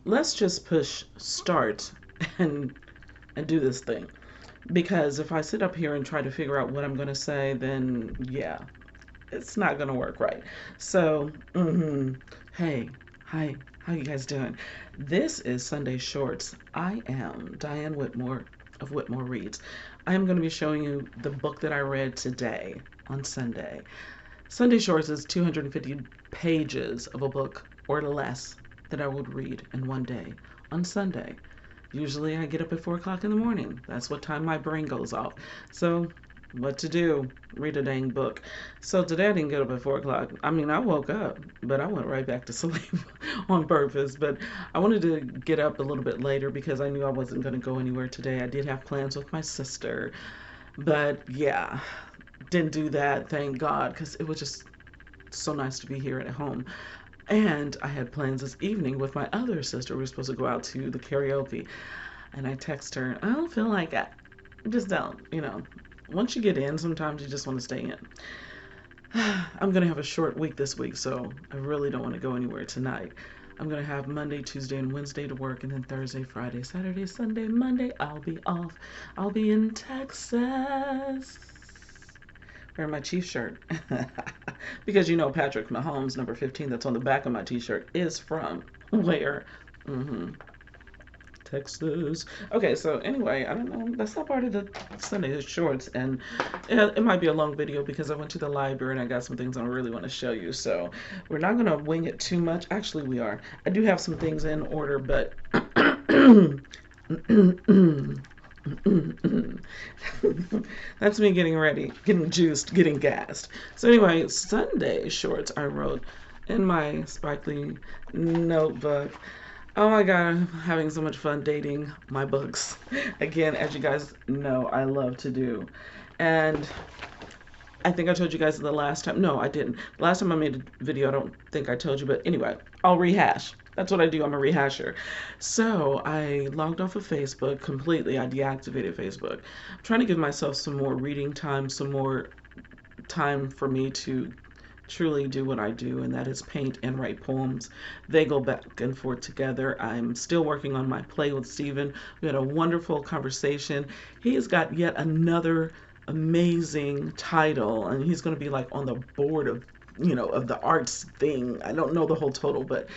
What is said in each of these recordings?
let's just push start and do this thing. Because if I sit up here and try to figure out what I'm going to say, then yeah, it's not going to work right. So, hey, hi, how you guys doing? This is Sunday Shorts. I am Diane Whitmore of Whitmore Reads. I am going to be showing you the book that I read today on Sunday. Sunday Shorts is 250 pages of a book or less that I would read in one day on Sunday. Usually I get up at 4 o'clock in the morning. That's what time my brain goes off. So what to do? Read a dang book. So today I didn't get up at 4 o'clock. I mean, I woke up, but I went right back to sleep on purpose. But I wanted to get up a little bit later because I knew I wasn't going to go anywhere today. I did have plans with my sister. But yeah, didn't do that, thank God, because it was just so nice to be here at home. And I had plans this evening with my other sister. We were supposed to go out to the karaoke. And I text her, I don't feel like it. Just don't, Once you get in, sometimes you just want to stay in. I'm going to have a short week this week, so I really don't want to go anywhere tonight. I'm going to have Monday, Tuesday, and Wednesday to work, and then Thursday, Friday, Saturday, Sunday, Monday, I'll be off. I'll be in Texas. Wearing my Chiefs shirt. Because Patrick Mahomes, number 15, that's on the back of my t-shirt, is from where? Texas. Okay, so anyway, I don't know. That's not part of the Sunday Shorts, and it might be a long video because I went to the library and I got some things I really want to show you. So we're not going to wing it too much. Actually, we are. I do have some things in order, but that's me getting ready, getting juiced, getting gassed. So anyway, Sunday Shorts I wrote in my sparkly notebook. Oh my God, I'm having so much fun dating my books. Again, as you guys know, I love to do. And I think I told you guys the last time. No, I didn't. The last time I made a video, I don't think I told you. But anyway, I'll rehash. That's what I do. I'm a rehasher. So I logged off of Facebook completely. I deactivated Facebook. I'm trying to give myself some more reading time, some more time for me to truly do what I do, and that is paint and write poems. They go back and forth together. I'm still working on my play with Steven. We had a wonderful conversation. He's got yet another amazing title, and he's going to be like on the board of of the arts thing. I don't know the whole total, but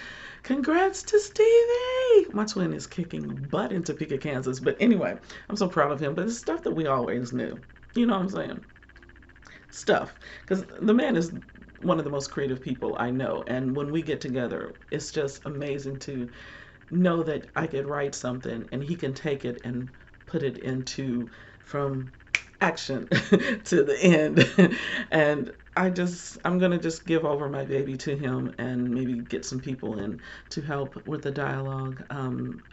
congrats to Stevie. My twin is kicking butt in Topeka, Kansas. But anyway, I'm so proud of him. But it's stuff that we always knew. You know what I'm saying? Stuff. Because the man is one of the most creative people I know. And when we get together, it's just amazing to know that I could write something and he can take it and put it into from action to the end. And I'm going to just give over my baby to him and maybe get some people in to help with the dialogue.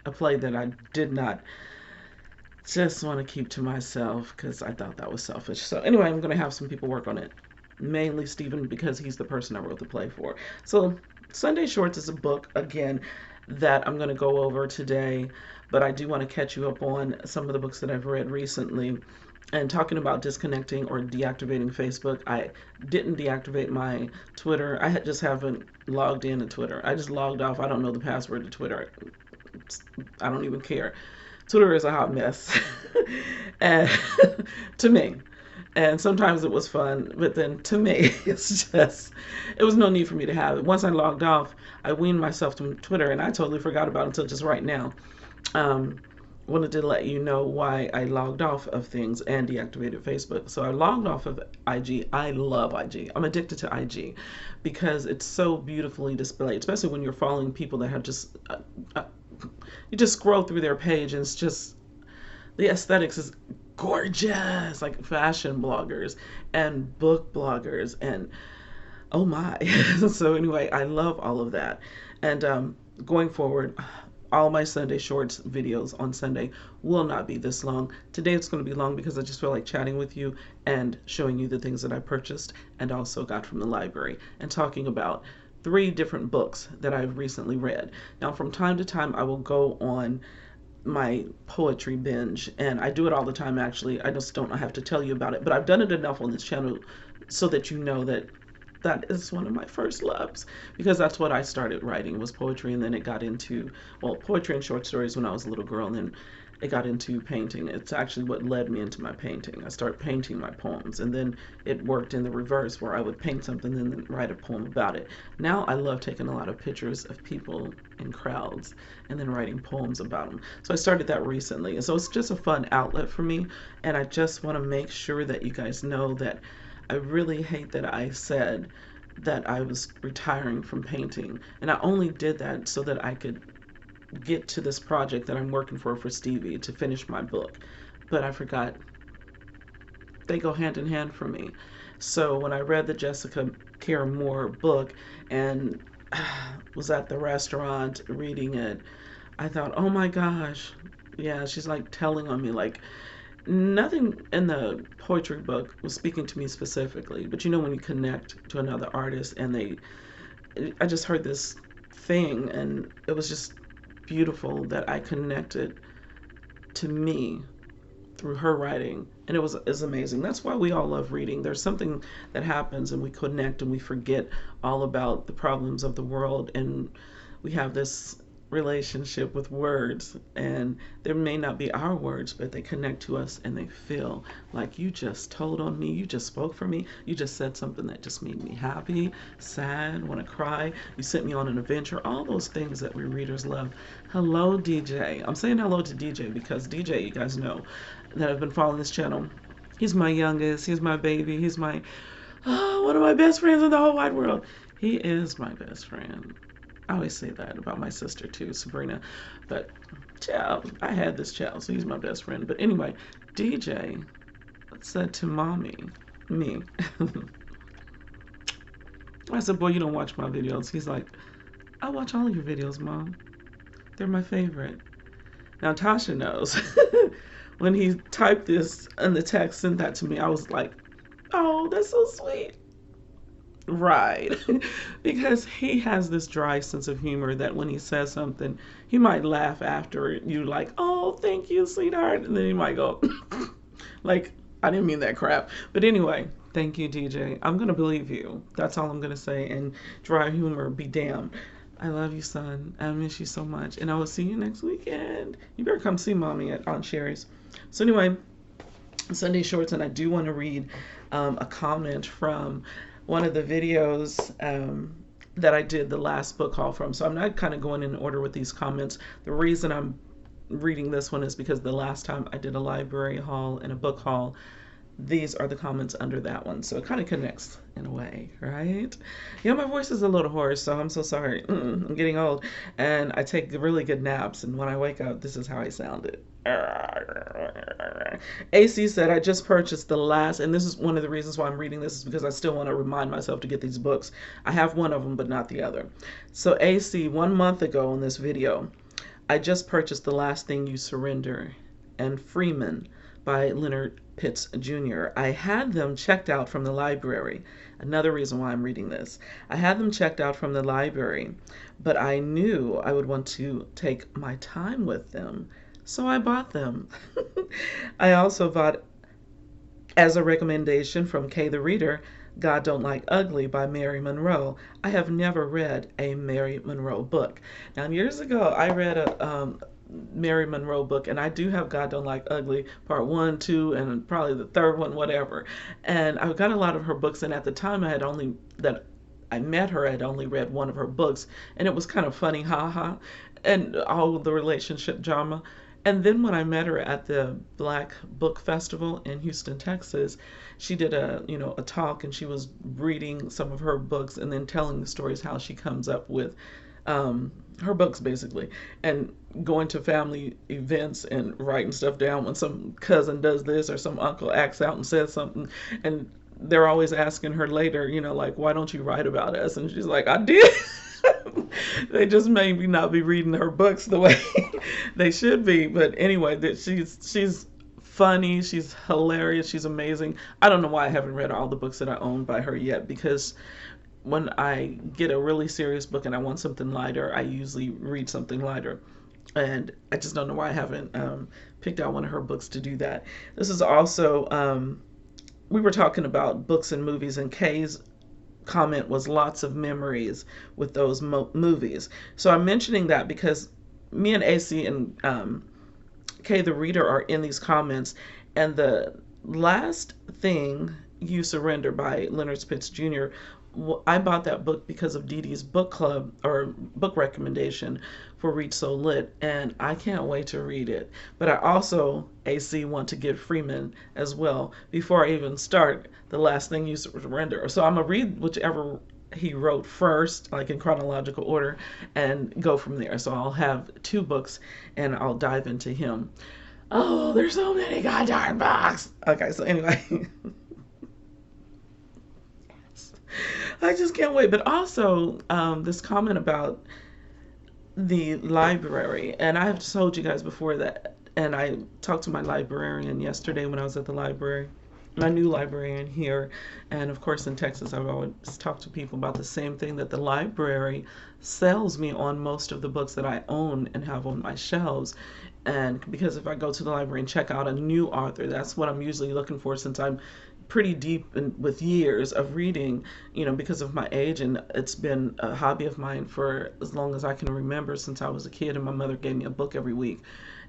A play that I did not just want to keep to myself because I thought that was selfish. So anyway, I'm going to have some people work on it. Mainly Stephen because he's the person I wrote the play for. So Sunday Shorts is a book, again, that I'm going to go over today. But I do want to catch you up on some of the books that I've read recently. And talking about disconnecting or deactivating Facebook, I didn't deactivate my Twitter. I just haven't logged in to Twitter. I just logged off. I don't know the password to Twitter. I don't even care. Twitter is a hot mess. And to me. And sometimes it was fun, but then to me, it was no need for me to have it. Once I logged off, I weaned myself from Twitter, and I totally forgot about it until just right now. Wanted to let you know why I logged off of things and deactivated Facebook. So I logged off of IG. I love IG. I'm addicted to IG because it's so beautifully displayed, especially when you're following people that have just, you just scroll through their page and it's just, the aesthetics is gorgeous, like fashion bloggers and book bloggers and oh my. So anyway, I love all of that. And going forward, all my Sunday Shorts videos on Sunday will not be this long. Today it's going to be long because I just feel like chatting with you and showing you the things that I purchased and also got from the library and talking about 3 different books that I've recently read. Now from time to time I will go on my poetry binge, and I do it all the time actually. I just don't have to tell you about it, but I've done it enough on this channel so that you know that that is one of my first loves, because that's what I started writing, was poetry, and then it got into, well, poetry and short stories when I was a little girl, and then it got into painting. It's actually what led me into my painting. I started painting my poems, and then it worked in the reverse, where I would paint something and then write a poem about it. Now I love taking a lot of pictures of people in crowds and then writing poems about them. So I started that recently, and so it's just a fun outlet for me. And I just want to make sure that you guys know that I really hate that I said that I was retiring from painting. And I only did that so that I could get to this project that I'm working for Stevie, to finish my book. But I forgot they go hand in hand for me. So when I read the Jessica Care Moore book and was at the restaurant reading it, I thought, oh my gosh, yeah, she's like telling on me, like nothing in the poetry book was speaking to me specifically, but you know when you connect to another artist and I just heard this thing and it was just beautiful that I connected to me through her writing, and it's amazing. That's why we all love reading. There's something that happens and we connect and we forget all about the problems of the world, and we have this relationship with words, and there may not be our words, but they connect to us and they feel like you just told on me, you just spoke for me, you just said something that just made me happy, sad, want to cry, you sent me on an adventure, all those things that we readers love. Hello DJ. I'm saying hello to DJ because DJ, you guys know that have been following this channel, he's my youngest, he's my baby, he's my one of my best friends in the whole wide world. He is my best friend. I always say that about my sister too, Sabrina. But child, I had this child, so he's my best friend. But anyway, DJ said to me, I said, boy, you don't watch my videos. He's like, I watch all your videos, Mom. They're my favorite. Now Tasha knows. When he typed this in the text, sent that to me, I was like, oh, that's so sweet. Right. Because he has this dry sense of humor that when he says something, he might laugh after you, like, oh, thank you, sweetheart. And then he might go, like, I didn't mean that crap. But anyway, thank you, DJ. I'm going to believe you. That's all I'm going to say. And dry humor, be damned. I love you, son. I miss you so much. And I will see you next weekend. You better come see Mommy at Aunt Sherry's. So anyway, Sunday Shorts, and I do want to read a comment from one of the videos that I did the last book haul from. So I'm not kind of going in order with these comments. The reason I'm reading this one is because the last time I did a library haul and a book haul, these are the comments under that one. So it kind of connects in a way, right? Yeah, my voice is a little hoarse, so I'm so sorry. I'm getting old. And I take really good naps, and when I wake up, this is how I sounded. AC said, I just purchased the last, and this is one of the reasons why I'm reading this, is because I still want to remind myself to get these books. I have one of them, but not the other. So AC, 1 month ago in this video, I just purchased The Last Thing You Surrender and Freeman by Leonard Pitts Jr. I had them checked out from the library. Another reason why I'm reading this. I had them checked out from the library, but I knew I would want to take my time with them, so I bought them. I also bought, as a recommendation from Kay the Reader, God Don't Like Ugly by Mary Monroe. I have never read a Mary Monroe book. Now, years ago, I read a Mary Monroe book, and I do have God Don't Like Ugly part 1, 2, and probably the third one, whatever. And I've got a lot of her books, and at the time that I met her, I had only read one of her books, and it was kind of funny, haha, and all the relationship drama. And then when I met her at the Black Book Festival in Houston, Texas, she did a talk, and she was reading some of her books and then telling the stories how she comes up with her books, basically, and going to family events and writing stuff down when some cousin does this or some uncle acts out and says something, and they're always asking her later, like, why don't you write about us? And she's like, I did. They just maybe not be reading her books the way they should be. But anyway, that she's funny, she's hilarious, she's amazing. I don't know why I haven't read all the books that I own by her yet, because when I get a really serious book and I want something lighter, I usually read something lighter. And I just don't know why I haven't picked out one of her books to do that. This is also, we were talking about books and movies, and Kay's comment was lots of memories with those movies. So I'm mentioning that because me and AC and Kay the reader are in these comments, and the last thing you surrender by Leonard Spitz Jr. I bought that book because of Dee Dee's book club or book recommendation for Read So Lit, and I can't wait to read it. But I also, AC, want to give Freeman as well before I even start The Last Thing You Surrender. So I'm going to read whichever he wrote first, like in chronological order, and go from there. So I'll have two books and I'll dive into him. Oh, there's so many goddamn books. Okay, so anyway. I just can't wait. But also, this comment about the library, and I have told you guys before that, and I talked to my librarian yesterday when I was at the library, my new librarian here, and of course in Texas, I've always talked to people about the same thing, that the library sells me on most of the books that I own and have on my shelves. And because if I go to the library and check out a new author, that's what I'm usually looking for, since I'm pretty deep with years of reading, because of my age, and it's been a hobby of mine for as long as I can remember, since I was a kid, and my mother gave me a book every week,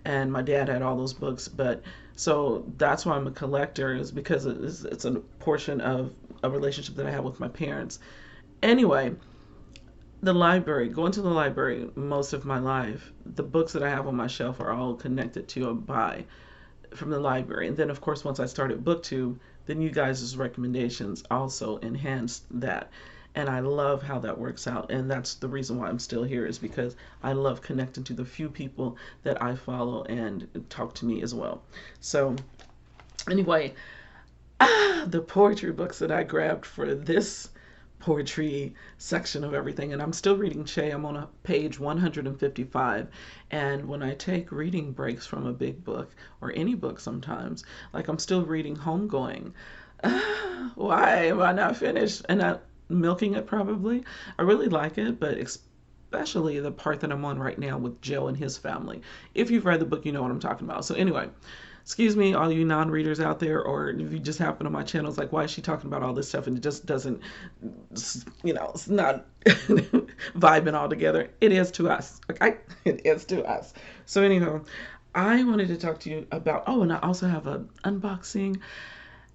and my dad had all those books. But so that's why I'm a collector, is because it's a portion of a relationship that I have with my parents. Anyway, the library, going to the library most of my life, the books that I have on my shelf are all connected to a buy from the library. And then of course, once I started BookTube, then you guys' recommendations also enhanced that. And I love how that works out. And that's the reason why I'm still here, is because I love connecting to the few people that I follow and talk to me as well. So anyway, the poetry books that I grabbed for this poetry section of everything, and I'm still reading Che. I'm on page 155, and when I take reading breaks from a big book or any book sometimes, like I'm still reading Homegoing. Why am I not finished? And I'm milking it probably. I really like it, but especially the part that I'm on right now with Joe and his family. If you've read the book, you know what I'm talking about. So anyway, excuse me, all you non-readers out there, or if you just happen on my channel, it's like, why is she talking about all this stuff? And it just doesn't, it's not vibing all together. It is to us, okay? It is to us. So anyhow, I wanted to talk to you about, and I also have an unboxing.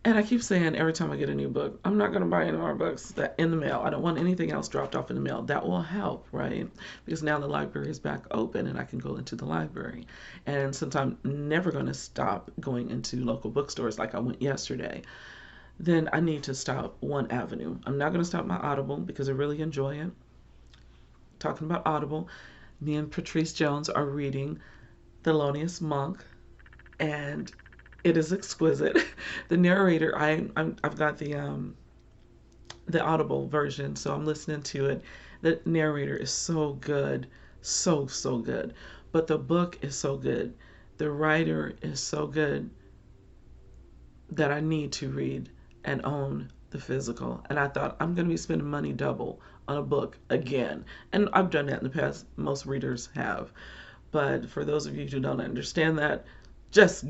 And I keep saying every time I get a new book, I'm not going to buy any more books that in the mail. I don't want anything else dropped off in the mail. That will help, right? Because now the library is back open and I can go into the library. And since I'm never going to stop going into local bookstores like I went yesterday, then I need to stop one avenue. I'm not going to stop my Audible because I really enjoy it. Talking about Audible, me and Patrice Jones are reading Thelonious Monk, and it is exquisite. The narrator, I've got the Audible version, so I'm listening to it. The narrator is so good, so good. But the book is so good. The writer is so good that I need to read and own the physical. And I thought, I'm going to be spending money double on a book again. And I've done that in the past. Most readers have. But for those of you who don't understand that, just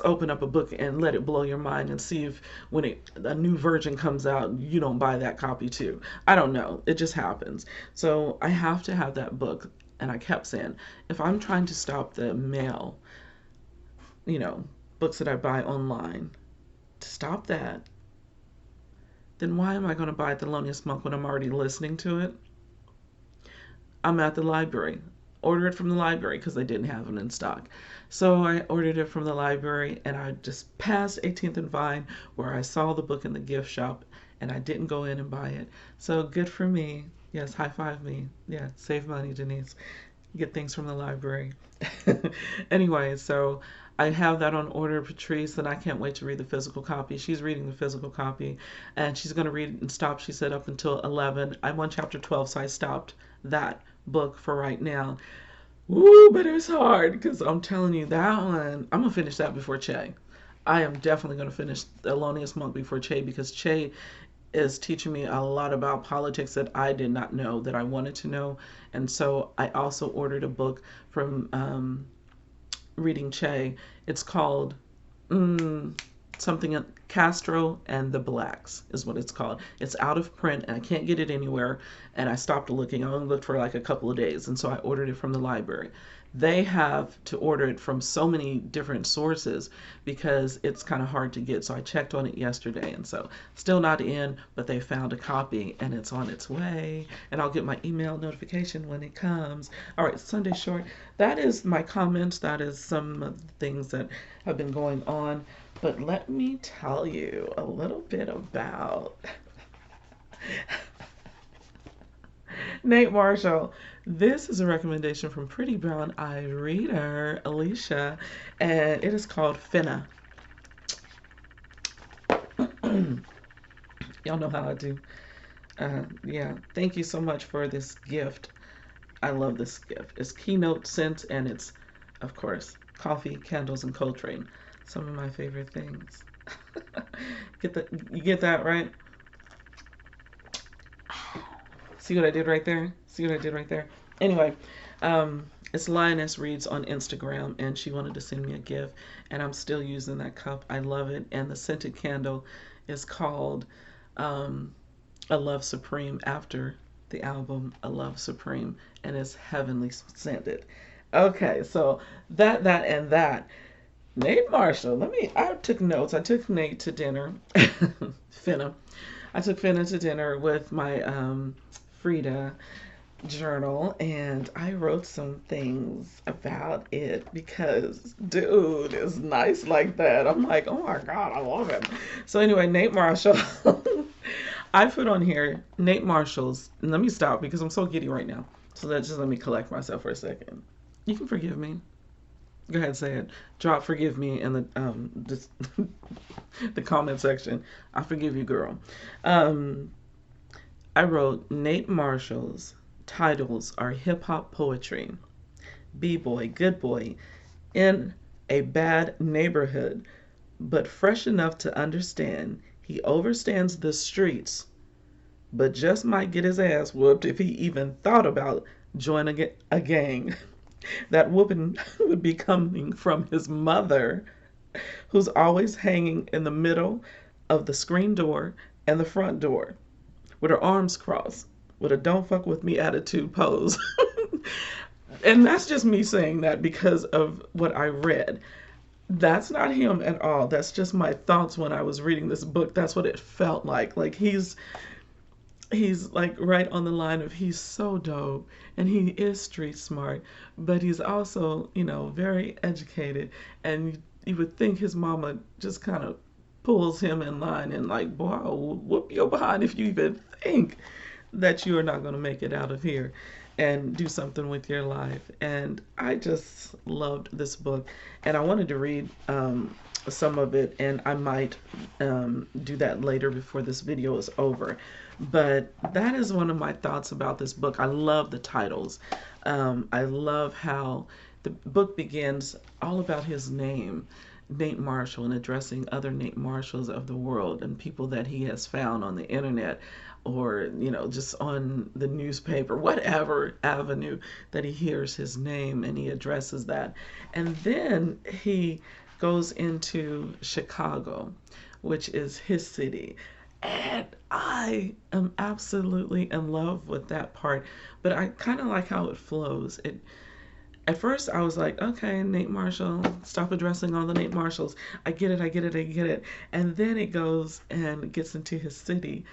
open up a book and let it blow your mind, and see if when a new version comes out, you don't buy that copy too. I don't know. It just happens. So I have to have that book. And I kept saying, if I'm trying to stop the mail, books that I buy online, to stop that, then why am I going to buy Thelonious Monk when I'm already listening to it? I'm at the library. Order it from the library because they didn't have it in stock. So I ordered it from the library, and I just passed 18th and Vine where I saw the book in the gift shop, and I didn't go in and buy it. So good for me. Yes, high five me. Yeah, save money, Denise. Get things from the library. Anyway, so I have that on order, Patrice, and I can't wait to read the physical copy. She's reading the physical copy, and she's going to read it and stop, she said, up until 11. I'm on chapter 12, so I stopped that book for right now. Woo, but it was hard, because I'm telling you, that one, I'm going to finish that before Che. I am definitely going to finish Thelonious Monk before Che, because Che is teaching me a lot about politics that I did not know that I wanted to know. And so I also ordered a book from reading Che. It's called something Castro and the Blacks is what it's called. It's out of print and I can't get it anywhere. And I stopped looking. I only looked for like a couple of days, and so I ordered it from the library. They have to order it from so many different sources because it's kind of hard to get. So I checked on it yesterday, and so still not in, but they found a copy and it's on its way. And I'll get my email notification when it comes. All right, Sunday short. That is my comments. That is some of the things that have been going on. But let me tell you a little bit about Nate Marshall. This is a recommendation from Pretty Brown Eye Reader, Alicia, and it is called Finna. Y'all know how I do. Yeah, thank you so much for this gift. I love this gift. It's keynote scent, and it's, of course, coffee, candles, and Coltrane. Some of my favorite things. You get that, right? See what I did right there? See what I did right there? Anyway, it's Lioness Reads on Instagram, and she wanted to send me a gift, and I'm still using that cup. I love it. And the scented candle is called A Love Supreme, after the album A Love Supreme, and it's heavenly scented. Okay, so that. Nate Marshall, I took notes. I took Nate to dinner. Finna. I took Finna to dinner with my Frida journal, and I wrote some things about it because dude is nice like that. I'm like, oh my God, I love him. So anyway, Nate Marshall. I put on here Nate Marshall's, and let me stop because I'm so giddy right now. So just let me collect myself for a second. You can forgive me. Go ahead, say it. Drop "forgive me" in the the comment section. I forgive you, girl. I wrote Nate Marshall's titles are hip hop poetry. B-boy, good boy, in a bad neighborhood, but fresh enough to understand he overstands the streets, but just might get his ass whooped if he even thought about joining a gang. That whooping would be coming from his mother, who's always hanging in the middle of the screen door and the front door with her arms crossed with a "don't fuck with me" attitude pose. And that's just me saying that because of what I read. That's not him at all. That's just my thoughts when I was reading this book. That's what it felt like. Like he's like right on the line of he's so dope and he is street smart, but he's also, very educated. And you would think his mama just kind of pulls him in line and like, boy, I'll whoop your behind if you even think that you are not going to make it out of here and do something with your life. And I just loved this book, and I wanted to read some of it, and I might do that later before this video is over. But that is one of my thoughts about this book. I love the titles. I love how the book begins all about his name, Nate Marshall, and addressing other Nate Marshalls of the world and people that he has found on the internet or, just on the newspaper, whatever avenue that he hears his name, and he addresses that. And then he goes into Chicago, which is his city. And I am absolutely in love with that part, but I kind of like how it flows. At first I was like, okay, Nate Marshall, stop addressing all the Nate Marshalls. I get it. And then it goes and gets into his city,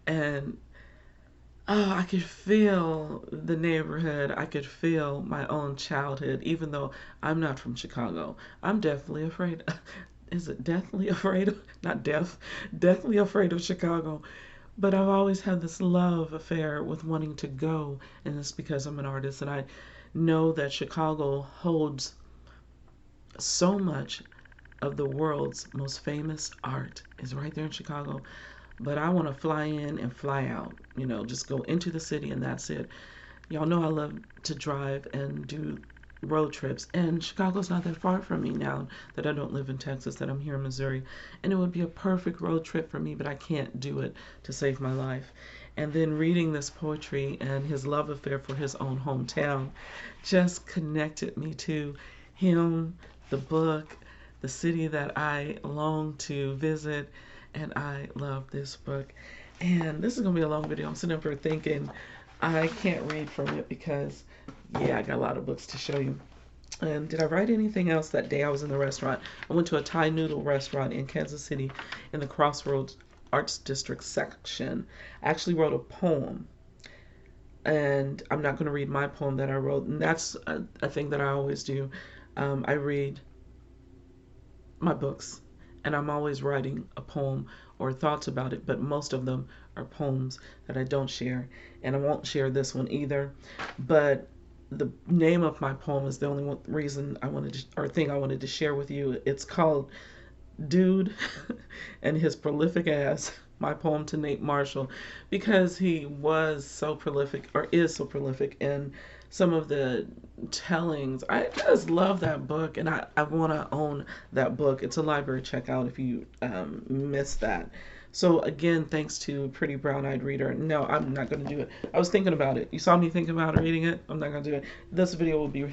and I could feel the neighborhood. I could feel my own childhood, even though I'm not from Chicago. I'm definitely afraid. Is it deathly afraid of, not death, deathly afraid of Chicago. But I've always had this love affair with wanting to go, and it's because I'm an artist, and I know that Chicago holds so much of the world's most famous art is right there in Chicago. But I want to fly in and fly out, just go into the city and that's it. Y'all know I love to drive and do road trips, and Chicago's not that far from me now that I don't live in Texas, that I'm here in Missouri, and it would be a perfect road trip for me, but I can't do it to save my life. And then reading this poetry and his love affair for his own hometown just connected me to him, the book, the city that I long to visit, and I love this book. And this is going to be a long video. I'm sitting up here thinking I can't read from it because, yeah, I got a lot of books to show you. And did I write anything else that day I was in the restaurant? I went to a Thai noodle restaurant in Kansas City in the Crossroads Arts District section. I actually wrote a poem. And I'm not going to read my poem that I wrote. And that's a thing that I always do. I read my books, and I'm always writing a poem or thoughts about it, but most of them are poems that I don't share. And I won't share this one either. But the name of my poem is the only one reason I wanted to, or thing I wanted to share with you. It's called Dude and His Prolific Ass, my poem to Nate Marshall, because he was so prolific, or is so prolific in some of the tellings. I just love that book, and I want to own that book. It's a library checkout if you missed that. So again, thanks to Pretty Brown Eyed Reader. No, I'm not going to do it. I was thinking about it. You saw me thinking about reading it. I'm not going to do it. This video will be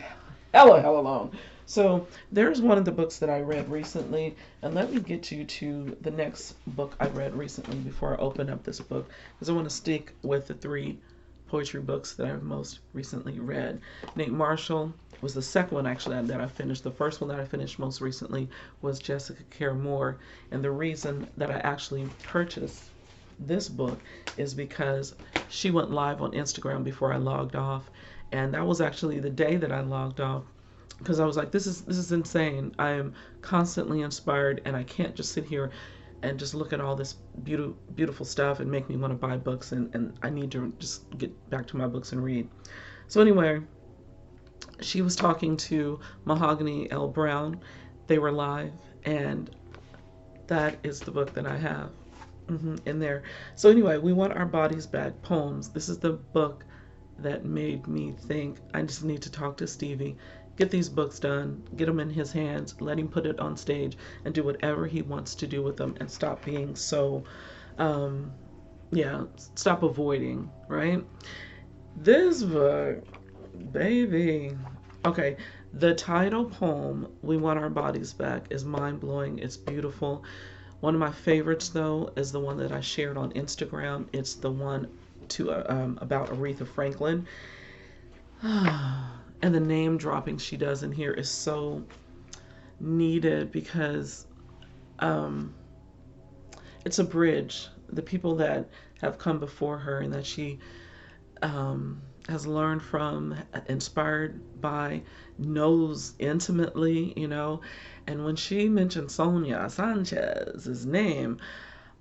hella long. So there's one of the books that I read recently, and let me get you to the next book I read recently before I open up this book, because I want to stick with the 3 poetry books that I've most recently read. Nate Marshall was the second one actually that I finished. The first one that I finished most recently was Jessica Care Moore, and the reason that I actually purchased this book is because she went live on Instagram before I logged off, and that was actually the day that I logged off, because I was like, this is insane. I am constantly inspired, and I can't just sit here and just look at all this beautiful stuff and make me want to buy books, and I need to just get back to my books and read. So anyway, she was talking to Mahogany L Brown. They were live, and that is the book that I have in there. So anyway, We Want Our Bodies Back, Poems. This is the book that made me think I just need to talk to Stevie, get these books done, get them in his hands, let him put it on stage, and do whatever he wants to do with them, and stop being so, stop avoiding, right? This book, baby. Okay, the title poem, We Want Our Bodies Back, is mind-blowing. It's beautiful. One of my favorites, though, is the one that I shared on Instagram. It's the one about Aretha Franklin. And the name dropping she does in here is so needed, because it's a bridge. The people that have come before her and that she has learned from, inspired by, knows intimately, And when she mentioned Sonia Sanchez's name,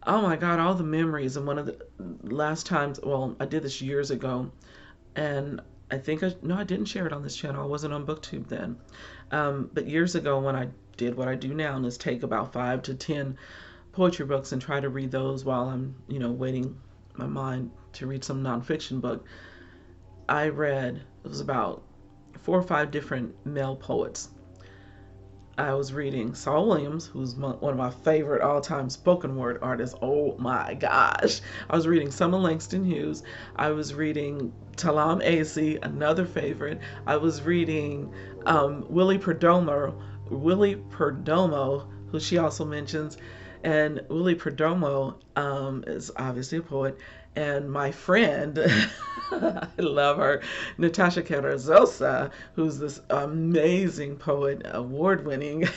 oh my God, all the memories. And one of the last times, well, I did this years ago, and I think I didn't share it on this channel. I wasn't on BookTube then. But years ago, when I did what I do now, and is take about 5 to 10 poetry books and try to read those while I'm, waiting my mind to read some nonfiction book. I read, it was about 4 or 5 different male poets. I was reading Saul Williams, who's one of my favorite all-time spoken word artists. Oh my gosh. I was reading Summer Langston Hughes. I was reading Talam Acey, another favorite. I was reading Willie Perdomo, who she also mentions. And Willie Perdomo is obviously a poet. And my friend, I love her, Natasha Carrizosa, who's this amazing poet, award-winning.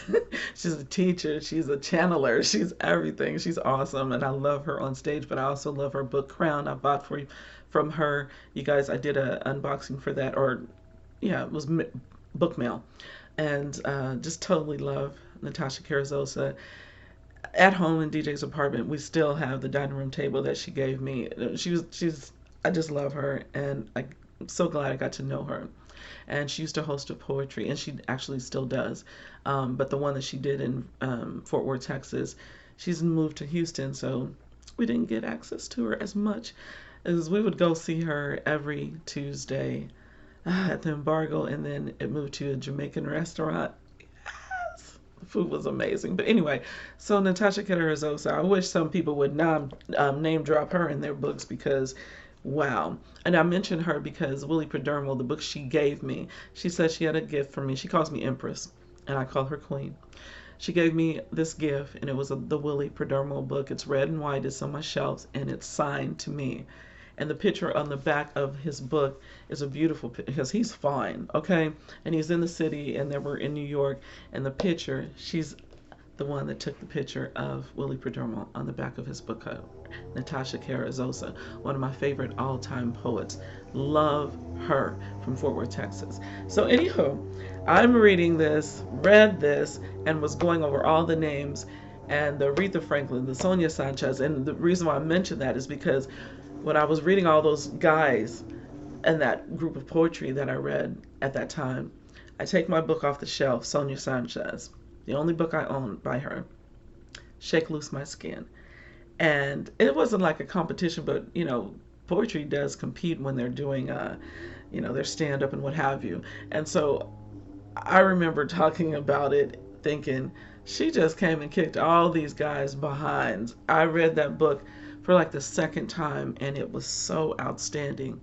She's a teacher, she's a channeler, she's everything. She's awesome, and I love her on stage, but I also love her book, Crown. I bought from her. You guys, I did an unboxing for that, or yeah, it was book mail. And just totally love Natasha Carrizosa. At home in DJ's apartment, we still have the dining room table that she gave me. I just love her, and I'm so glad I got to know her. And she used to host a poetry, and she actually still does. But the one that she did in Fort Worth, Texas, she's moved to Houston, so we didn't get access to her as much, as we would go see her every Tuesday at the Embargo, and then it moved to a Jamaican restaurant. Food was amazing. But anyway, so Natasha Carrizosa, I wish some people would name drop her in their books, because wow. And I mentioned her because Willie Perdomo, the book she gave me, she said she had a gift for me. She calls me Empress, and I call her Queen. She gave me this gift, and it was the Willie Perdomo book. It's red and white. It's on my shelves, and it's signed to me. And the picture on the back of his book is a beautiful picture because he's fine, okay? And he's in the city, and then we're in New York. And the picture, she's the one that took the picture of Willie Perdomo on the back of his book cover. Natasha Carrizosa, one of my favorite all-time poets. Love her, from Fort Worth, Texas. So anywho, I'm reading this, read this, and was going over all the names and the Aretha Franklin, the Sonia Sanchez. And the reason why I mentioned that is because when I was reading all those guys and that group of poetry that I read at that time, I take my book off the shelf, Sonia Sanchez, the only book I own by her, Shake Loose My Skin. And it wasn't like a competition, but, you know, poetry does compete when they're doing, you know, their stand-up and what have you. And so I remember talking about it, thinking, she just came and kicked all these guys behind. I read that book for like the second time, and it was so outstanding.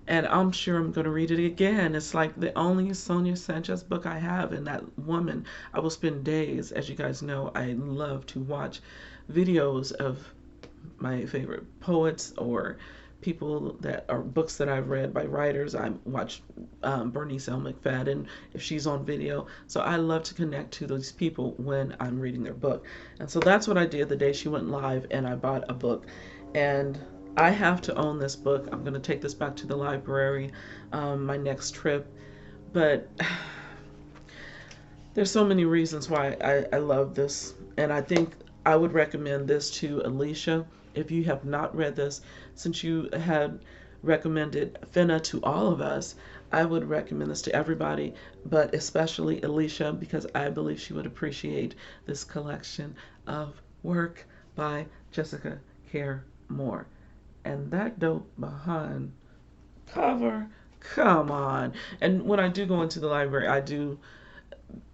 And I'm sure I'm going to read it again. It's like the only Sonia Sanchez book I have, and that woman, I will spend days. As you guys know, I love to watch videos of my favorite poets or people that are books that I've read by writers. I watch Bernice L. McFadden if she's on video. So I love to connect to those people when I'm reading their book. And so that's what I did the day she went live, and I bought a book. And I have to own this book. I'm going to take this back to the library my next trip. But there's so many reasons why I love this. And I think I would recommend this to Alicia. If you have not read this, since you had recommended Finna to all of us, I would recommend this to everybody, but especially Alicia, because I believe she would appreciate this collection of work by Jessica Care Moore. And that dope behind cover, come on. And when I do go into the library,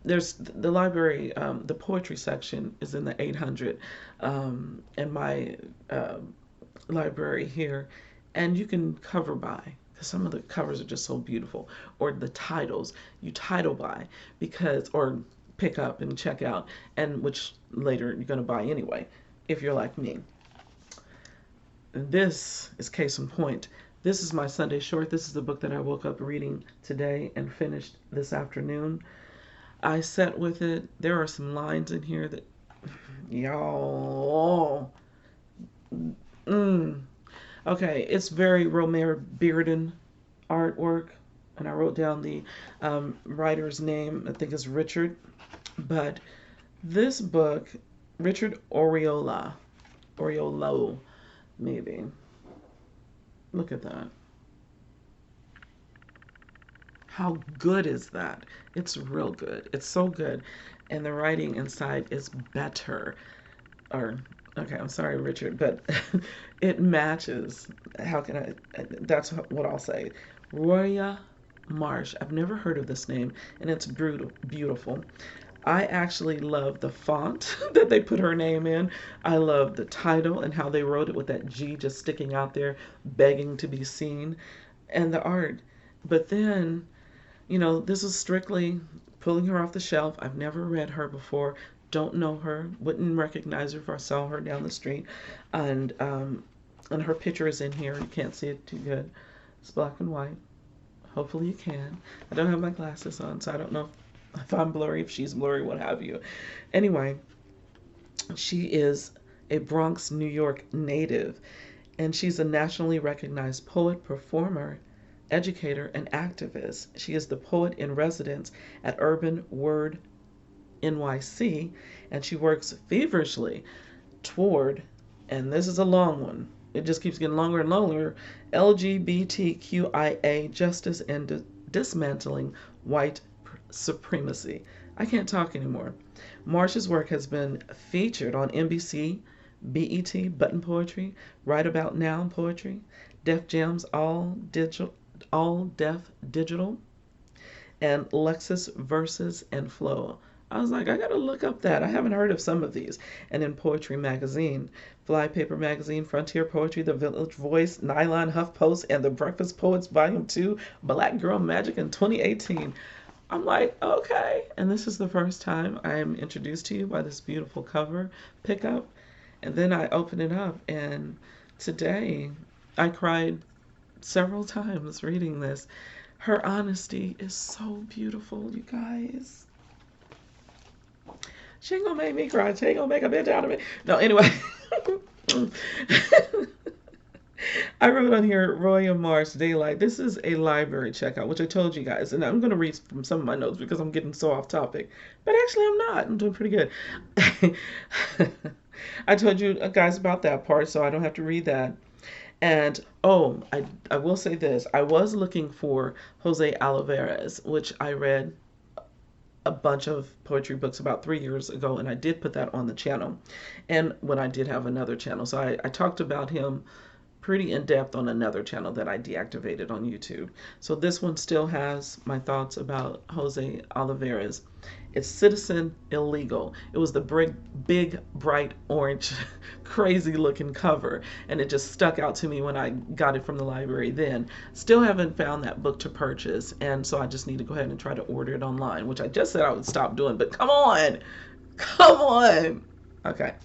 there's the library, the poetry section is in the 800 in my library here. And you can cover by, because some of the covers are just so beautiful. Or the titles, you title by, or pick up and check out, and which later you're going to buy anyway, if you're like me. This is case in point. This is my Sunday short. This is the book that I woke up reading today and finished this afternoon. I sat with it. There are some lines in here that, y'all. Okay, it's very Romare Bearden artwork. And I wrote down the writer's name. I think it's Richard. But this book, Richard Oriolo, maybe. Look at that. How good is that? It's real good. It's so good. And the writing inside is better. Okay, I'm sorry, Richard, but it matches. That's what I'll say. ROYA MARSH. I've never heard of this name, and it's beautiful. I actually love the font that they put her name in. I love the title and how they wrote it with that G just sticking out there, begging to be seen, and the art. But then, you know, this is strictly pulling her off the shelf. I've never read her before, don't know her, wouldn't recognize her if I saw her down the street. And her picture is in here. You can't see it too good. It's black and white. Hopefully you can. I don't have my glasses on, so I don't know if I'm blurry, if she's blurry, what have you. Anyway, she is a Bronx, New York native, and she's a nationally recognized poet, performer, educator, and activist. She is the poet in residence at Urban Word NYC, and she works feverishly toward, and this is a long one, it just keeps getting longer and longer, LGBTQIA justice and dismantling white supremacy. I can't talk anymore. Marsh's work has been featured on NBC, BET, Button Poetry, Right About Now Poetry, Def Jam's All Def Digital, and Lexus Verses and Flow. I was like, I gotta look up that. I haven't heard of some of these. And in Poetry Magazine, Flypaper Magazine, Frontier Poetry, The Village Voice, Nylon HuffPost, and The Breakfast Poets Volume 2, Black Girl Magic in 2018. I'm like, okay. And this is the first time I am introduced to you by this beautiful cover pickup. And then I open it up, and today I cried several times reading this. Her honesty is so beautiful, you guys. She ain't gonna make me cry. She ain't gonna make a bitch out of me. No, anyway. I wrote on here, ROYA MARSH Daylight. This is a library checkout, which I told you guys. And I'm going to read from some of my notes because I'm getting so off topic. But actually, I'm not. I'm doing pretty good. I told you guys about that part, so I don't have to read that. And, oh, I will say this. I was looking for Jose Olivares, which I read a bunch of poetry books about 3 years ago, and I did put that on the channel. And when I did have another channel. So I talked about him pretty in depth on another channel that I deactivated on YouTube. So this one still has my thoughts about Jose Olivares. It's Citizen Illegal. It was the big bright orange, crazy looking cover, and it just stuck out to me when I got it from the library then. Still haven't found that book to purchase, and so I just need to go ahead and try to order it online, which I just said I would stop doing, but come on! Come on! Okay.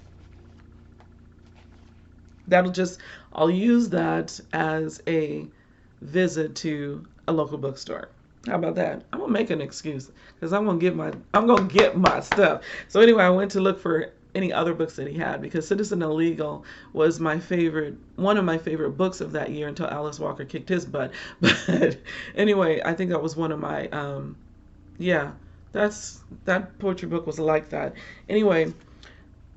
I'll use that as a visit to a local bookstore. How about that? I'm gonna make an excuse because I'm gonna get my stuff. So anyway, I went to look for any other books that he had because Citizen Illegal was one of my favorite books of that year until Alice Walker kicked his butt. But anyway, I think that was one of my that poetry book was like that. Anyway,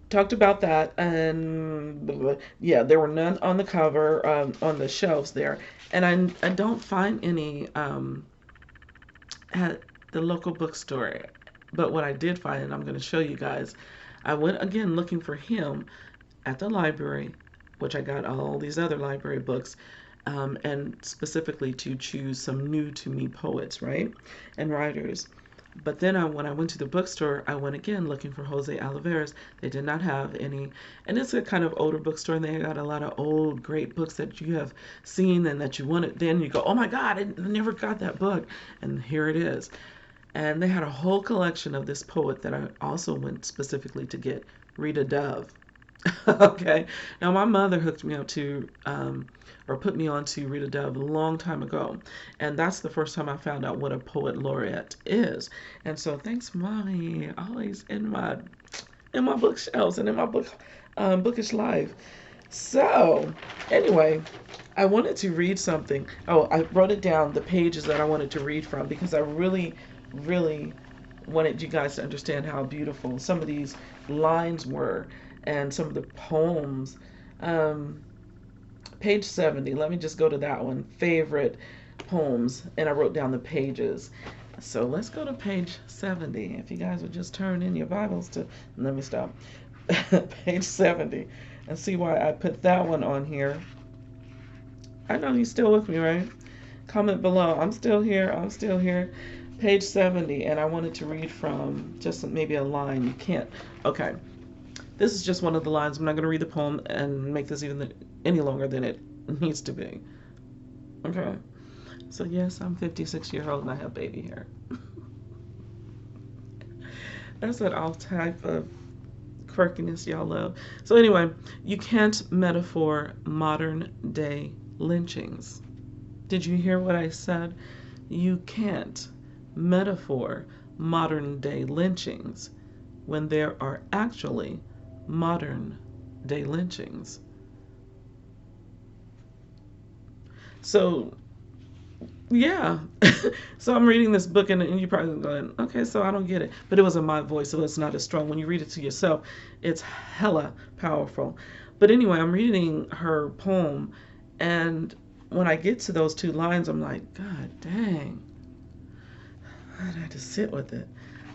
talked about that, and yeah, there were none on the cover, on the shelves there, and I don't find any at the local bookstore. But what I did find, and I'm going to show you guys, I went again looking for him at the library, which I got all these other library books, and specifically to choose some new to me poets, right, and writers. But then when I went to the bookstore, I went again looking for Jose Olivares. They did not have any. And it's a kind of older bookstore, and they got a lot of old, great books that you have seen and that you wanted. Then you go, oh my God, I never got that book. And here it is. And they had a whole collection of this poet that I also went specifically to get, Rita Dove. Okay. Now, my mother hooked me up to, or put me on to Rita Dove a long time ago. And that's the first time I found out what a poet laureate is. And so thanks, Mommy, always in my bookshelves and in my bookish life. So anyway, I wanted to read something. Oh, I wrote it down, the pages that I wanted to read from, because I really, really wanted you guys to understand how beautiful some of these lines were and some of the poems. Page 70, let me just go to that one, favorite poems, and I wrote down the pages. So let's go to page 70. If you guys would just turn in your Bibles to, let me stop, page 70, and see why I put that one on here. I know you're still with me, right? Comment below. I'm still here. I'm still here. Page 70, and I wanted to read from just maybe a line. You can't. Okay. This is just one of the lines. I'm not going to read the poem and make this even any longer than it needs to be. Okay. So yes, I'm 56 years old and I have baby hair. That's that all type of quirkiness y'all love. So anyway, you can't metaphor modern day lynchings. Did you hear what I said? You can't metaphor modern day lynchings when there are actually modern day lynchings. So yeah. So I'm reading this book and you're probably going, okay, so I don't get it. But it was in my voice, so it's not as strong. When you read it to yourself, it's hella powerful. But anyway, I'm reading her poem, and when I get to those two lines, I'm like, God dang. I had to sit with it.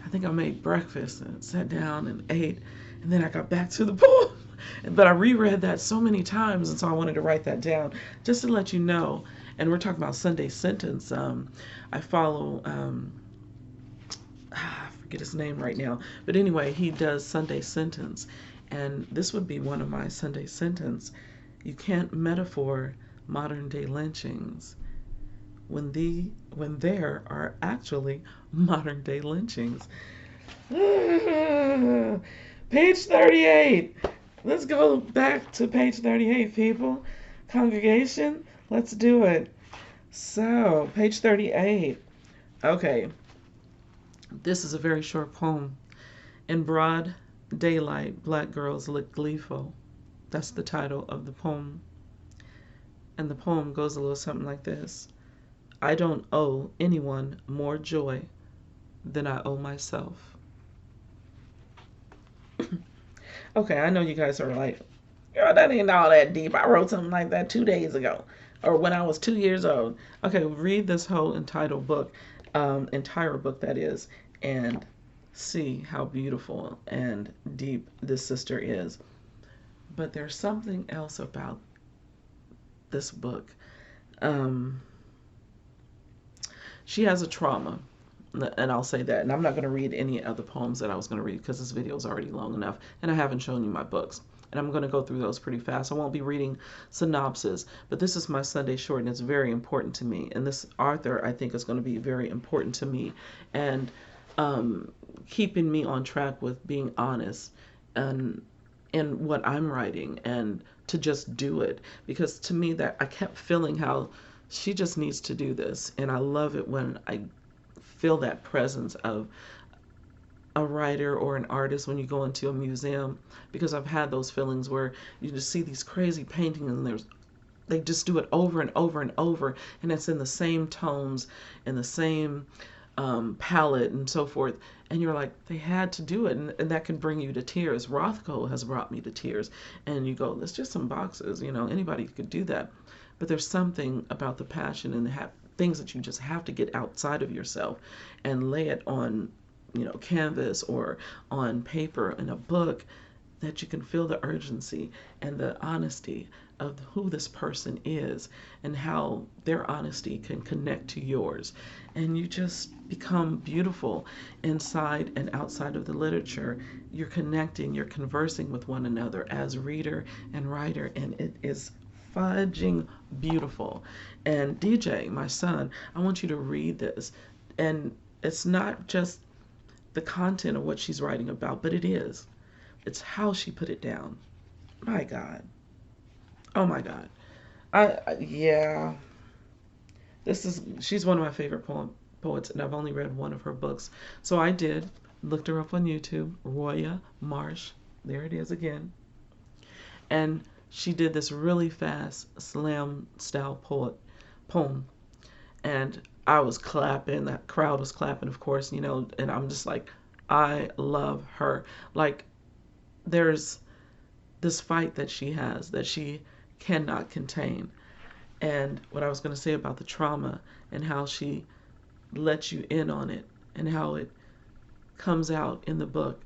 I think I made breakfast and sat down and ate, and then I got back to the poem. But I reread that so many times, and so I wanted to write that down just to let you know. And we're talking about Sunday Sentence. I follow, I forget his name right now. But anyway, he does Sunday Sentence. And this would be one of my Sunday Sentence. You can't metaphor modern day lynchings when there are actually modern day lynchings. Page 38. Let's go back to page 38, people. Congregation, let's do it. So, page 38. Okay, this is a very short poem. In broad daylight, black girls look gleeful. That's the title of the poem. And the poem goes a little something like this: I don't owe anyone more joy than I owe myself. Okay, I know you guys are like, girl, that ain't all that deep. I wrote something like that 2 days ago, or when I was 2 years old. Okay, read this whole entitled book, entire book that is, and see how beautiful and deep this sister is. But there's something else about this book. Um, she has a trauma, and I'll say that. And I'm not going to read any other poems that I was going to read because this video is already long enough, and I haven't shown you my books. And I'm going to go through those pretty fast. I won't be reading synopsis, but this is my Sunday short, and it's very important to me. And this author, I think, is going to be very important to me, and keeping me on track with being honest and in what I'm writing, and to just do it. Because to me, that I kept feeling how she just needs to do this, and I love it when I feel that presence of a writer or an artist when you go into a museum, because I've had those feelings where you just see these crazy paintings and they just do it over and over and over, and it's in the same tones and the same palette and so forth, and you're like, they had to do it, and that can bring you to tears. Rothko has brought me to tears, and you go, it's just some boxes, anybody could do that. But there's something about the passion and the things that you just have to get outside of yourself and lay it on canvas or on paper in a book, that you can feel the urgency and the honesty of who this person is and how their honesty can connect to yours. And you just become beautiful inside and outside of the literature. You're connecting, you're conversing with one another as reader and writer, and it is fudging beautiful. And DJ, my son, I want you to read this. And it's not just the content of what she's writing about, but it's how she put it down. My God. Oh my God. Yeah. She's one of my favorite poets, and I've only read one of her books. So I looked her up on YouTube, ROYA, MARSH. There it is again. And she did this really fast slam style poem. And I was clapping, that crowd was clapping, of course, and I'm just like, I love her. Like, there's this fight that she has that she cannot contain. And what I was going to say about the trauma and how she lets you in on it and how it comes out in the book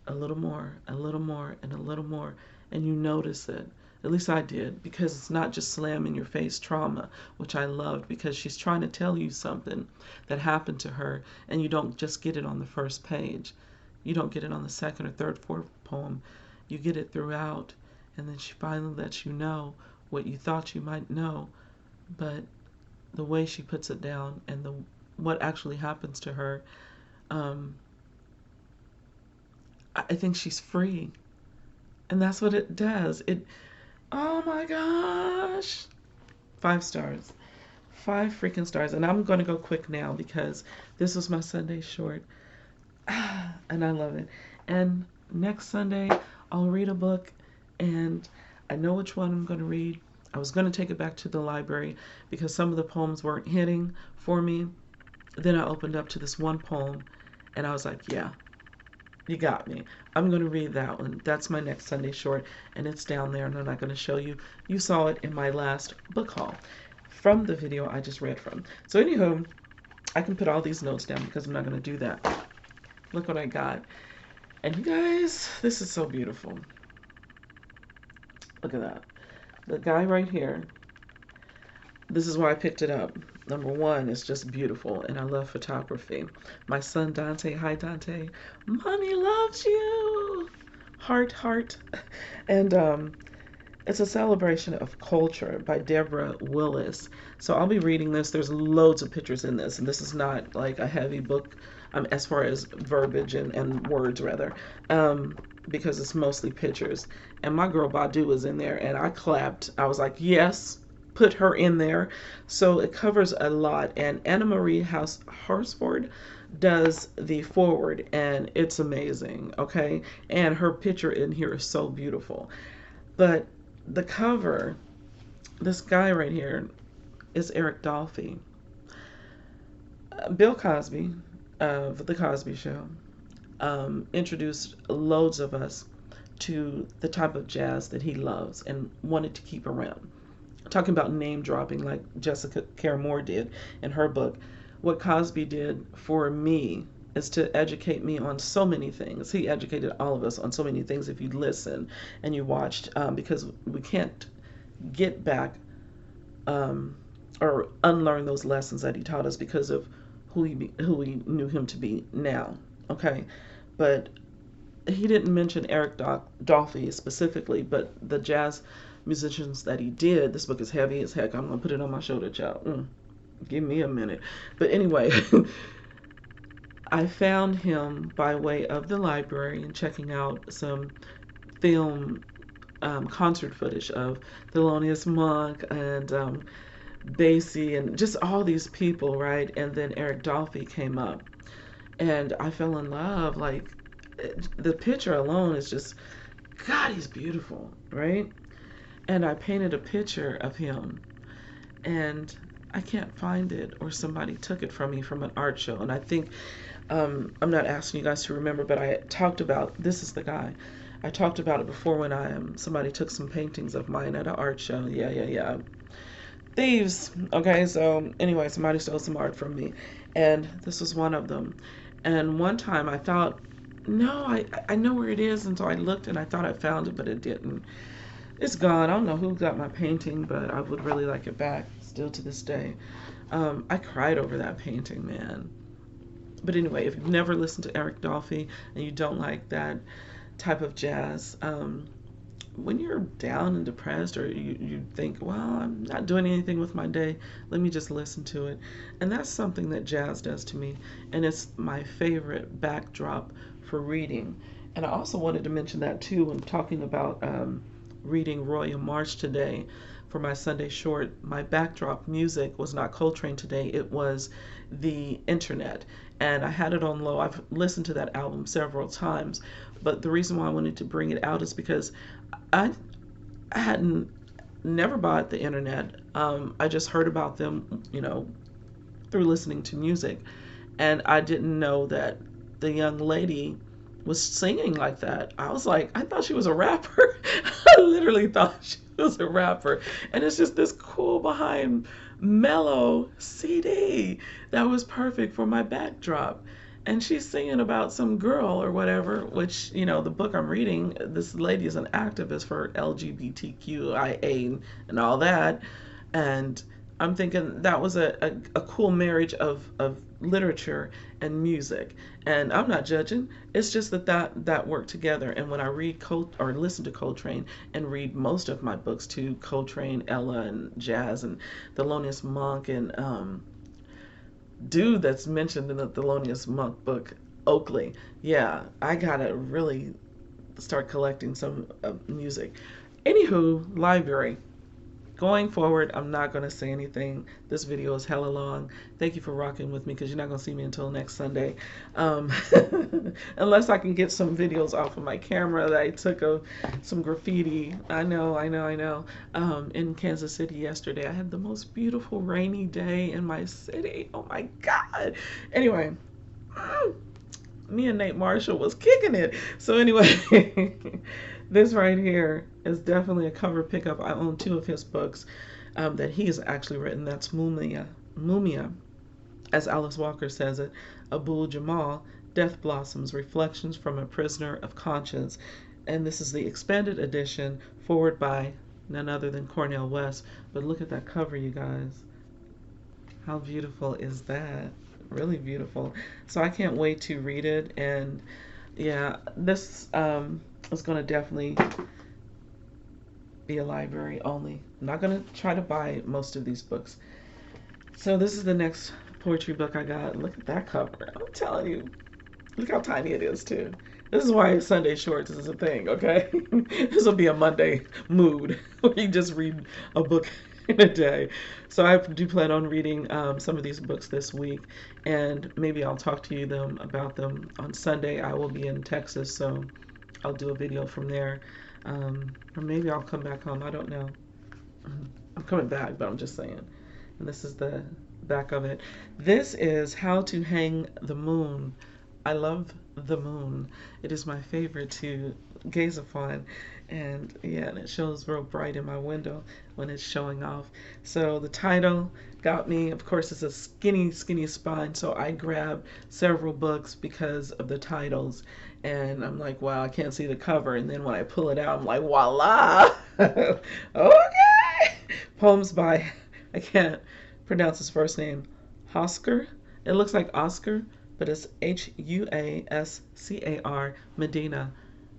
a little more, a little more, and a little more, and you notice it. At least I did, because it's not just slam in your face trauma, which I loved, because she's trying to tell you something that happened to her, and you don't just get it on the first page. You don't get it on the second or third, fourth poem. You get it throughout, and then she finally lets you know what you thought you might know, but the way she puts it down and what actually happens to her, I think she's free, and that's what it does. Oh my gosh. 5 stars. 5 freaking stars. And I'm going to go quick now because this was my Sunday short. And I love it. And next Sunday, I'll read a book, and I know which one I'm going to read. I was going to take it back to the library because some of the poems weren't hitting for me. Then I opened up to this one poem, and I was like, yeah, you got me. I'm going to read that one. That's my next Sunday short, and it's down there, and I'm not going to show you. You saw it in my last book haul from the video I just read from. So anywho, I can put all these notes down because I'm not going to do that. Look what I got. And you guys, this is so beautiful. Look at that. The guy right here, this is why I picked it up. Number one, it's just beautiful, and I love photography. My son Dante, hi Dante, Mommy loves you. Heart, heart. And It's a celebration of culture by Deborah Willis. So I'll be reading this. There's loads of pictures in this, and this is not like a heavy book as far as verbiage and words, rather, because it's mostly pictures. And my girl Badu is in there, and I clapped. I was like, yes, put her in there. So it covers a lot. And Anna Marie Horsford does the forward, and it's amazing, okay? And her picture in here is so beautiful. But the cover, this guy right here is Eric Dolphy. Bill Cosby of The Cosby Show introduced loads of us to the type of jazz that he loves and wanted to keep around. Talking about name dropping like Jessica Care Moore did in her book. What Cosby did for me is to educate me on so many things. He educated all of us on so many things if you listen and you watched, because we can't get back or unlearn those lessons that he taught us because of who we knew him to be now. Okay, but he didn't mention Eric Dolphy specifically, but the jazz musicians that he did. This book is heavy as heck. I'm gonna put it on my shoulder, child. Give me a minute. But anyway, I found him by way of the library and checking out some film concert footage of Thelonious Monk and Basie and just all these people, right? And then Eric Dolphy came up, and I fell in love. Like, the picture alone is just, God, he's beautiful, right? And I painted a picture of him, and I can't find it, or somebody took it from me from an art show. And I think, I'm not asking you guys to remember, but I talked about, this is the guy. I talked about it before when somebody took some paintings of mine at an art show. Yeah. Thieves. Okay, so anyway, somebody stole some art from me, and this was one of them. And one time I thought, no, I know where it is, and so I looked and I thought I found it, but it didn't. It's gone. I don't know who got my painting, but I would really like it back still to this day. I cried over that painting, man. But anyway, if you've never listened to Eric Dolphy and you don't like that type of jazz, when you're down and depressed, or you think, well, I'm not doing anything with my day, let me just listen to it. And that's something that jazz does to me, and it's my favorite backdrop for reading. And I also wanted to mention that too when talking about reading ROYA MARSH today for my Sunday short. My backdrop music was not Coltrane today, it was the internet, and I had it on low. I've listened to that album several times, but the reason why I wanted to bring it out is because I hadn't never bought the internet. I just heard about them, through listening to music, and I didn't know that the young lady was singing like that. I was like, I thought she was a rapper. I literally thought she was a rapper. And it's just this cool behind mellow CD that was perfect for my backdrop. And she's singing about some girl or whatever, which, the book I'm reading, this lady is an activist for LGBTQIA and all that. And I'm thinking that was a cool marriage of literature and music. And I'm not judging. It's just that worked together. And when I read or listen to Coltrane and read most of my books too, Coltrane, Ella, and jazz, and Thelonious Monk, and dude that's mentioned in the Thelonious Monk book, Oakley. Yeah, I gotta really start collecting some music. Anywho, library. Going forward, I'm not going to say anything. This video is hella long. Thank you for rocking with me, because you're not going to see me until next Sunday. Unless I can get some videos off of my camera that I took of some graffiti. I know. In Kansas City yesterday, I had the most beautiful rainy day in my city. Oh my God. Anyway, me and Nate Marshall was kicking it. So anyway, this right here is definitely a cover pickup. I own 2 of his books that he has actually written. That's Mumia, as Alice Walker says it, Abul Jamal, Death Blossoms, Reflections from a Prisoner of Conscience. And this is the expanded edition, forward by none other than Cornel West. But look at that cover, you guys. How beautiful is that? Really beautiful. So I can't wait to read it. And yeah, this is going to definitely be a library only. I'm not going to try to buy most of these books. So this is the next poetry book I got. Look at that cover. I'm telling you. Look how tiny it is, too. This is why Sunday shorts is a thing, okay? This will be a Monday mood where you just read a book in a day. So I do plan on reading some of these books this week, and maybe I'll talk to you about them on Sunday. I will be in Texas, so I'll do a video from there. Or maybe I'll come back home. I don't know. I'm coming back, but I'm just saying. And this is the back of it. This is How to Hang the Moon. I love the moon. It is my favorite to gaze upon. And yeah, and it shows real bright in my window when it's showing off. So the title got me. Of course, it's a skinny, skinny spine. So I grabbed several books because of the titles. And I'm like, wow, I can't see the cover. And then when I pull it out, I'm like, voila. Okay. Poems by, I can't pronounce his first name, Oscar. It looks like Oscar, but it's Huascar, Medina.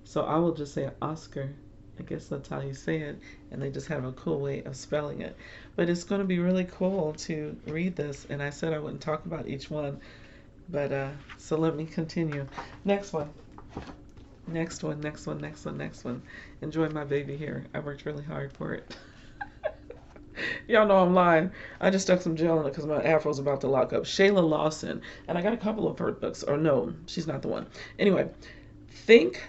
So I will just say Oscar. I guess that's how you say it. And they just have a cool way of spelling it. But it's going to be really cool to read this. And I said I wouldn't talk about each one. But so let me continue. Next one. Next one. Enjoy my baby hair. I worked really hard for it. Y'all know I'm lying. I just stuck some gel in it because my afro's about to lock up. Shayla Lawson. And I got a couple of her books. Or no, she's not the one. Anyway, Think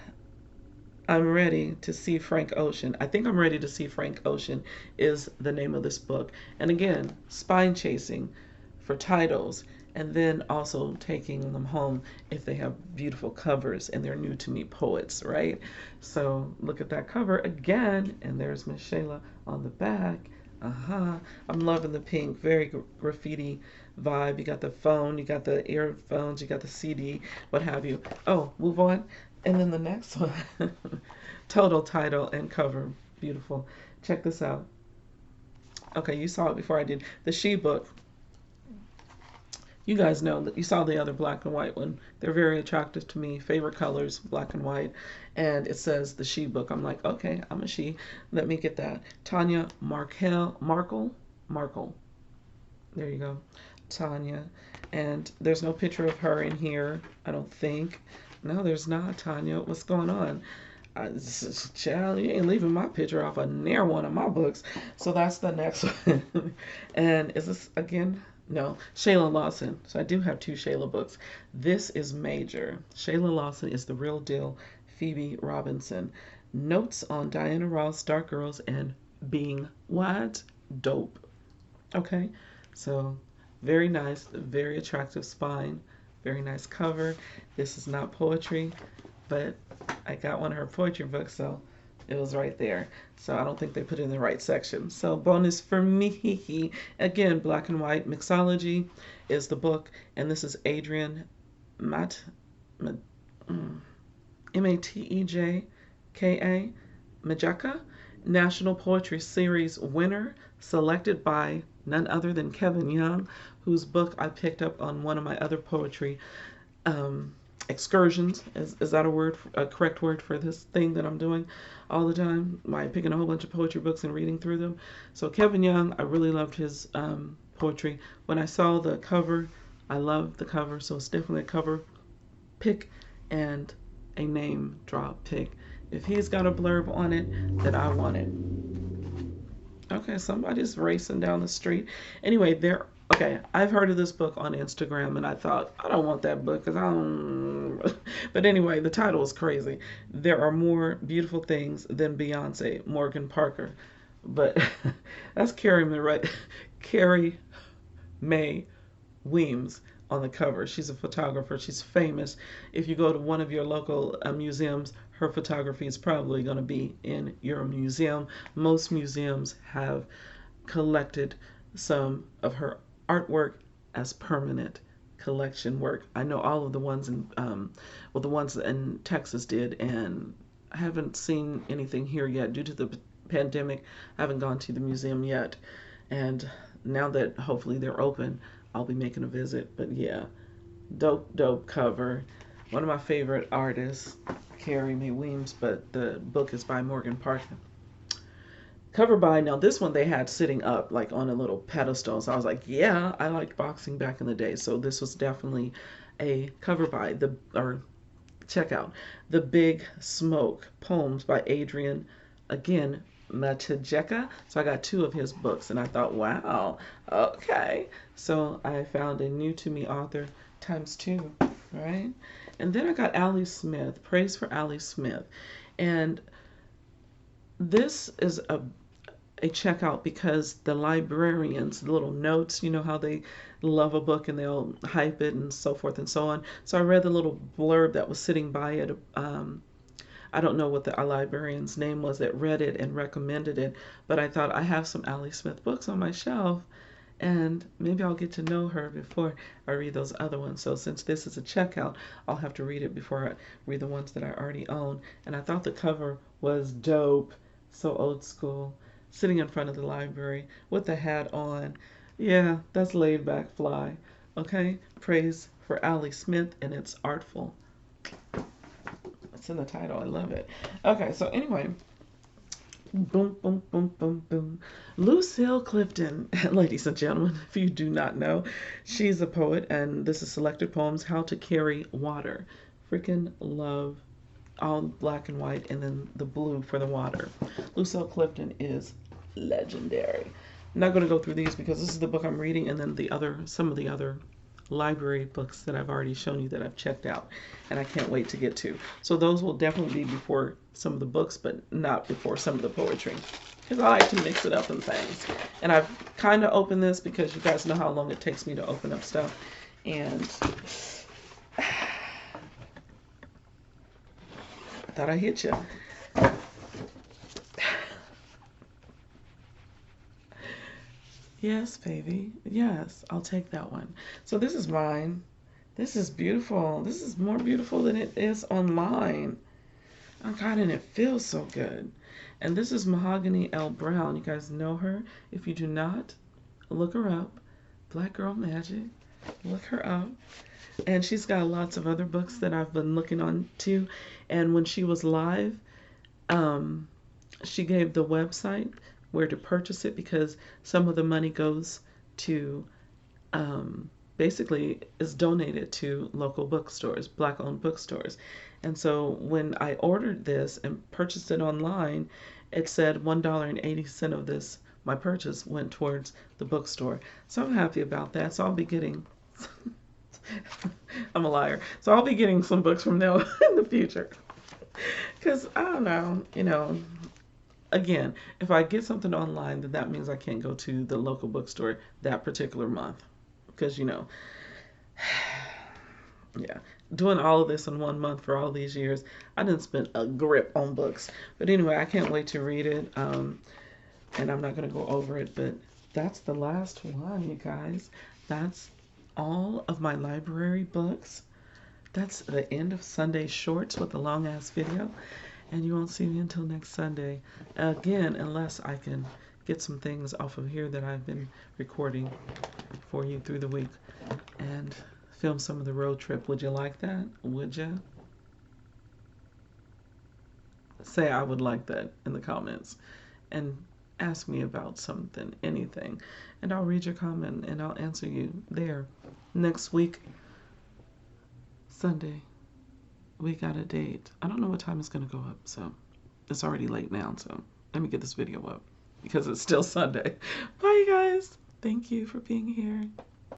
I'm Ready to See Frank Ocean. I Think I'm Ready to See Frank Ocean is the name of this book. And again, spine chasing for titles. And then also taking them home if they have beautiful covers and they're new to me poets, right? So look at that cover again. And there's Miss Shayla on the back. I'm loving the pink, very graffiti vibe. You got the phone, you got the earphones, you got the CD, what have you. Oh, move on. And then the next one, total title and cover. Beautiful. Check this out. Okay, you saw it before I did. The She book. You guys know that you saw the other black and white one. They're very attractive to me. Favorite colors, black and white. And it says the She book. I'm like, okay, I'm a she. Let me get that. Tanya Markle. There you go. Tanya. And there's no picture of her in here, I don't think. No, there's not, Tanya. What's going on? Child, you ain't leaving my picture off of near one of my books. So that's the next one. And is this again? No, Shayla Lawson. So I do have two Shayla books. This is major. Shayla Lawson is the real deal. Phoebe Robinson. Notes on Diana Ross, Dark Girls, and Being What? Dope. Okay, so very nice, very attractive spine. Very nice cover. This is not poetry, but I got one of her poetry books, so it was right there. So I don't think they put it in the right section. So bonus for me. Again, black and white. Mixology is the book. And this is Adrian Matejka, Majeka, National Poetry Series winner, selected by none other than Kevin Young, whose book I picked up on one of my other poetry excursions. Is that a correct word for this thing that I'm doing all the time? By picking a whole bunch of poetry books and reading through them. So Kevin Young, I really loved his poetry. When I saw the cover, I loved the cover. So it's definitely a cover pick and a name drop pick. If he's got a blurb on it, then I want it. Okay, somebody's racing down the street. Anyway, okay, I've heard of this book on Instagram, and I thought, I don't want that book, because I don't... But anyway, the title is crazy. There are more beautiful things than Beyonce, Morgan Parker. But that's Carrie Mae Weems on the cover. She's a photographer. She's famous. If you go to one of your local museums, her photography is probably going to be in your museum. Most museums have collected some of her artwork as permanent collection work. I know all of the ones in, the ones in Texas did, and I haven't seen anything here yet due to the pandemic. I haven't gone to the museum yet, and now that hopefully they're open, I'll be making a visit. But yeah, dope cover. One of my favorite artists, Carrie Mae Weems, but the book is by Morgan Parker. cover by. Now this one they had sitting up like on a little pedestal. So I was like, yeah, I liked boxing back in the day. So this was definitely a cover by. Or check out The Big Smoke, Poems by Adrian, again, Matejeka. So I got two of his books and I thought, wow, okay. So I found a new to me author times two, right? And then I got Allie Smith, Praise for Allie Smith. And this is a checkout because the librarians, the little notes, you know how they love a book and they'll hype it and so forth and so on. So I read the little blurb that was sitting by it. I don't know what the librarian's name was that read it and recommended it, but I thought I have some Allie Smith books on my shelf and maybe I'll get to know her before I read those other ones. So since this is a checkout, I'll have to read it before I read the ones that I already own. And I thought the cover was dope, so old school, sitting in front of the library with the hat on. Yeah, that's laid back fly. Okay, praise for Allie Smith, and it's artful. It's in the title. I love it. Okay, so anyway, boom, boom, boom, boom, boom. Lucille Clifton, ladies and gentlemen, if you do not know, she's a poet, and this is Selected Poems, How to Carry Water. Freaking love all black and white, and then the blue for the water. Lucille Clifton is legendary. I'm not going to go through these because this is the book I'm reading, and then some of the other library books that I've already shown you that I've checked out, and I can't wait to get to. So those will definitely be before some of the books, but not before some of the poetry, because I like to mix it up and things. And I've kind of opened this because you guys know how long it takes me to open up stuff, and I thought I hit you. Yes, baby. Yes, I'll take that one. So this is mine. This is beautiful. This is more beautiful than it is online. Oh God, and it feels so good. And this is Mahogany L Brown. You guys know her. If you do not, look her up. Black Girl Magic. Look her up. And she's got lots of other books that I've been looking on too. And when she was live, she gave the website where to purchase it because some of the money goes to, basically is donated to local bookstores, black-owned bookstores. And so when I ordered this and purchased it online, it said $1.80 of this, my purchase, went towards the bookstore. So I'm happy about that. So I'll be getting, I'm a liar. So I'll be getting some books from them in the future. Because I don't know, again, if I get something online, then that means I can't go to the local bookstore that particular month. Because, yeah, doing all of this in 1 month for all these years, I didn't spend a grip on books. But anyway, I can't wait to read it. And I'm not going to go over it, but that's the last one, you guys. That's all of my library books. That's the end of Sunday Shorts with a long-ass video. And you won't see me until next Sunday. Again, unless I can get some things off of here that I've been recording for you through the week and film some of the road trip. Would you like that? Would you? Say I would like that in the comments. And ask me about something, anything. And I'll read your comment and I'll answer you there. Next week, Sunday, we got a date. I don't know what time it's going to go up, so it's already late now, so let me get this video up because it's still Sunday. Bye, you guys. Thank you for being here.